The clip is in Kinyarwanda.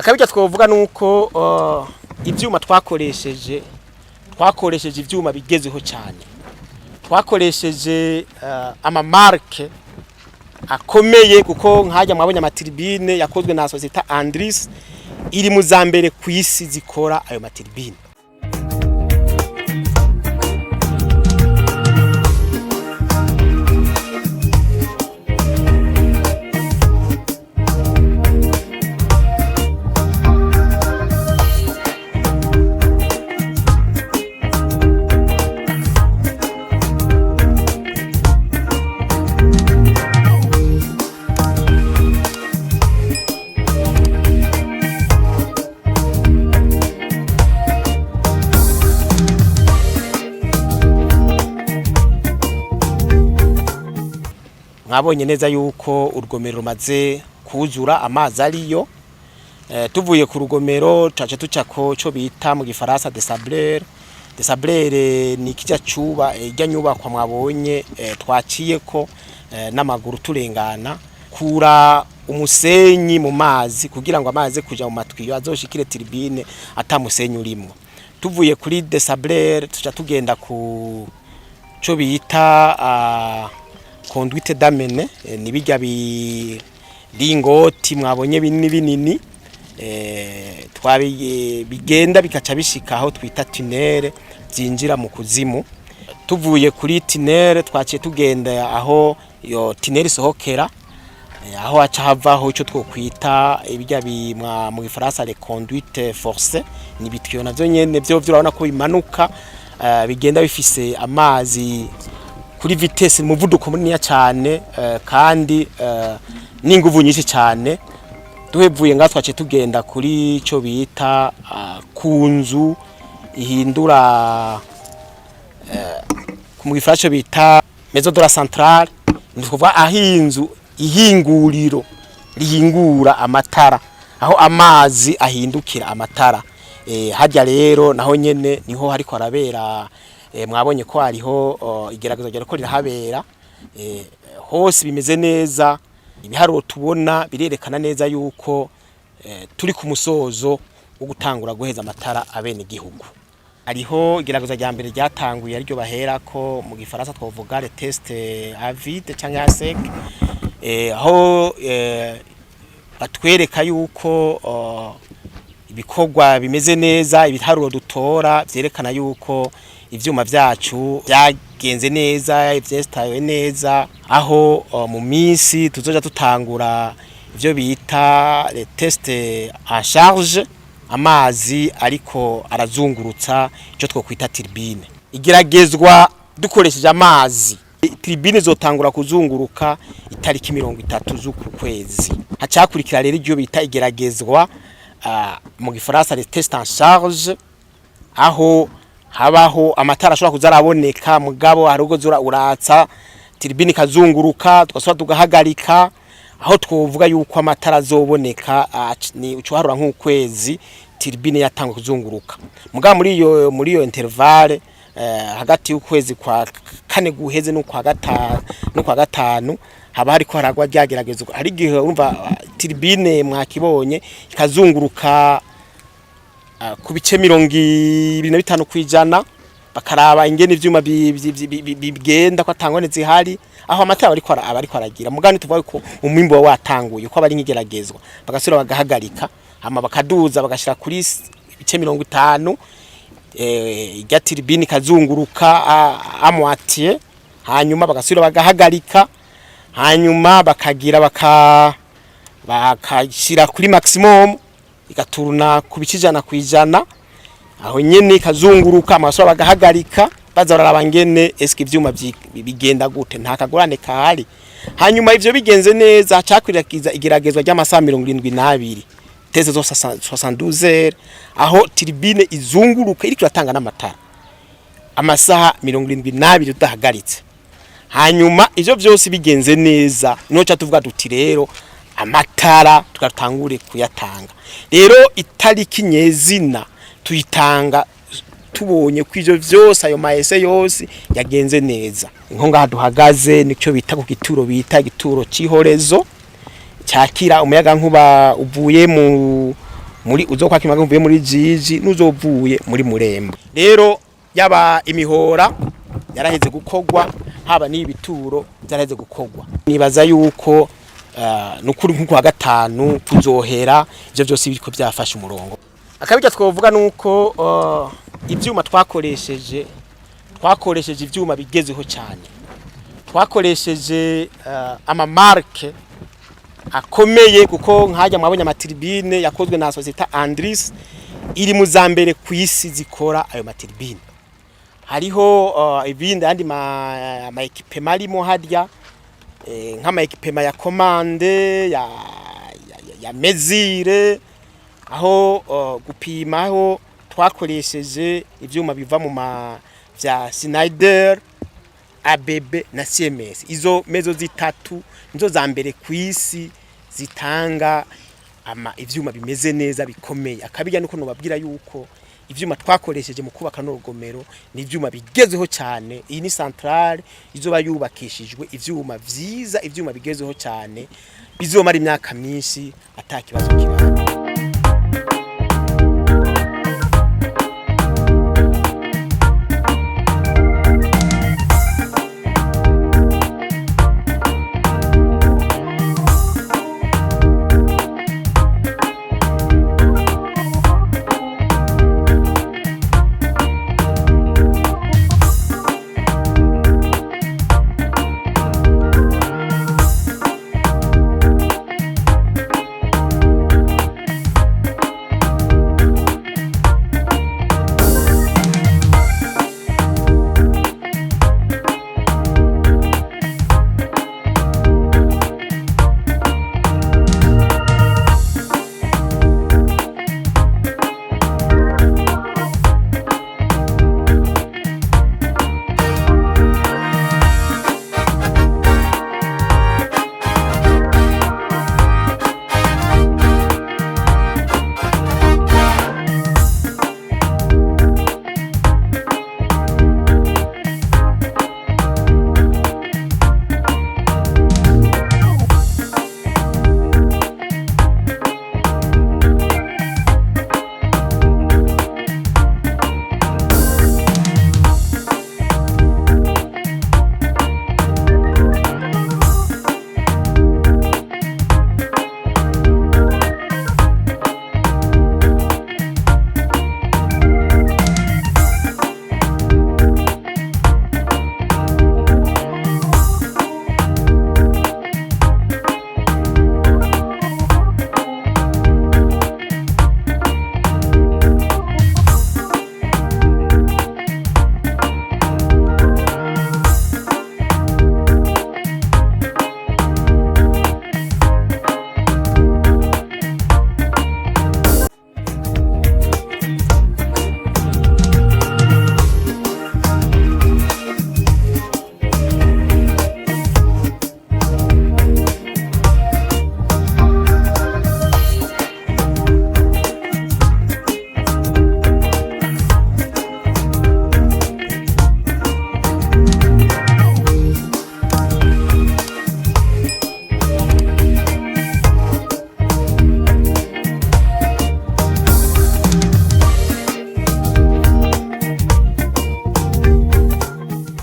akabijya twovuga nuko ivyuma twakoresheje ivyuma bigezeho cyane, twakoresheje amamarke akomeye kuko nkajya mwabonye amatiribine yakozwe na societe Andris iri mu zambere ku isi zikora ayo matiribine. Mwabonye neza yuko urugomero rumaze kuzura amazi ariyo, tuvuye ku rugomero caje tucako cyo bita mu gifaransa desableur. Desableur ni kijya cuba ijya nyubakwa mwabonye twaciye ko n'amaguru turengana kura umusenyi mu mazi kugira ngo amazi kuja mu matwiyo azoshikire turbine atamusenyi urimo. Tuvuye kuri desableur tuca tugenda ku cyo bita conduite d'amene ni bijya biringoti mwabonye binini bigenda bikaca bishika aho twita tunnel byinjira mu kuzimu. Tuvuye kuri tunnel twaciye tugenda aho yo tunnel sohokera, aho aca havaho ico twokwita ibijya mu gifaransa les conduites forcées, ni bityo navyo nyene byo urabona ko bimanuka bigenda bifise amazi kuri vitesse muvuduko munini cyane kandi n'inguvu nyinshi cyane. Duhevuye ngatwace tugenda kuri cyo bita kunzu ihindura mu gifasho bita maison de la centrale, ni kuvuga ahinzu ihinguriro rihingura amatara, aho amazi ahindukira amatara. Hajya rero naho nyene niho hariko arabera. Mwabonye ko hariho igeragezo ryo ko rirahabera, hose bimeze neza, ibiharuro tubona birerekana neza yuko turi ku musozo wo gutangura guheza amatara abene gihugu. Hariho igeragezo rya mbere ryatanguye aryo bahera ko mu gifaransa twovuga le test à vide cyangwa à sec, aho batwereka yuko ibikorwa bimeze neza, ibiharuro dutora byerekana yuko ivyuma vyacu byagenze neza, ivyestaye neza, aho mu minsi tuzoja tutangura ivyo bita les tests en charge, amazi ariko arazungurutsa ico twokwita turbine. Igeragezwa dukoresheje amazi, turbine zotangura kuzunguruka itariki 30 z'uku kwezi. Hacakurikira rero iryo bita igeragezwa mu gifaransa les tests en charge, aho habaho amatara ashobora kuzaraboneka mugabo harugo zura uratsa turbine kazunguruka tugasubira tugahagarika, aho twovuga yuko amatara azoboneka ni ucuharura nk'ukwezi turbine yatangwa kuzunguruka. Mugabo muri iyo intervalle hagati y'ukwezi kwa kane guheze no kwa gatanu haba hariko haragwa ryageragezwa. Ari gihe urumva turbine mwakibonye ikazunguruka ku bice 25 kwijana, bakaraba ingene ivyuma bigenda ko atangone zihari, aho amatara ariko aragira. Mugani tuvuga ko umwimbo watanguye ko abari nkigeragezwa, bagasura bagahagarika hama bakaduza bagashira kuri bice 50, irya turbine kazunguruka a moitié, hanyuma bagasura bagahagarika, hanyuma bakagira bakashira kuri maximum igaturuna kubikijana kwijana, aho nyene kazunguruka amasura bagahagarika baza bararaba ngene eske ivyuma bigenda gute, nta kagorane kahari. Hanyuma ivyo bigenze neza cakwirakiza igeragezwa ry'amasaha 72 teze zo 72 heures, aho turbine izunguruka iri kuratanga n'amatara amasaha 72 tudahagaritse. Hanyuma ivyo byose bigenze neza noca tuvuga duti rero amatara tugatangure kuyatanga. Rero itariki nyezina tuyitanga tubonye kw'ivyo vyose ayo maese yose yagenze neza. Nko ngaha duhagaze nicyo bita ku gituro bita igituro cihorezo cyakira umuyaga nkuba uvuye muri uzokwakira amazi uvuye muri Jiji n'uzovuye muri Murembo. Rero yaba imihora yaraheze gukogwa, haba n'ibituro byaraheze gukogwa. Nibaza yuko nukuri nkuko wa gatanu kuzohera ivyo byose biriko byafasha umurongo. Akabijya twovuga nuko ivyuma twakoresheje ivyuma bigezeho cyane. Twakoresheje amamarke akomeye kuko nkajya mwabonye amatiribine yakozwe na societe Andris iri mu zambere ku isi zikora ayo matiribine. Hariho ibindi andi ma ekipema arimo harya nk'ama ekipema ya commande ya mesure aho gupimaho twakoresheje ivyuma biva mu vya Schneider, ABB na CMS. Izo mezo zitatu nizo zambere ku isi zitanga ivyuma bimeze neza bikomeye. Akabijya nuko nobabwira yuko ivyuma twakoresheje mu kubaka n'urugomero ni ivyuma bigezeho cyane. Iyi ni centrale izoba yubakishijwe ivyuma vyiza, ivyuma bigezeho cyane bizomara imyaka myinshi atakibazo kibaho.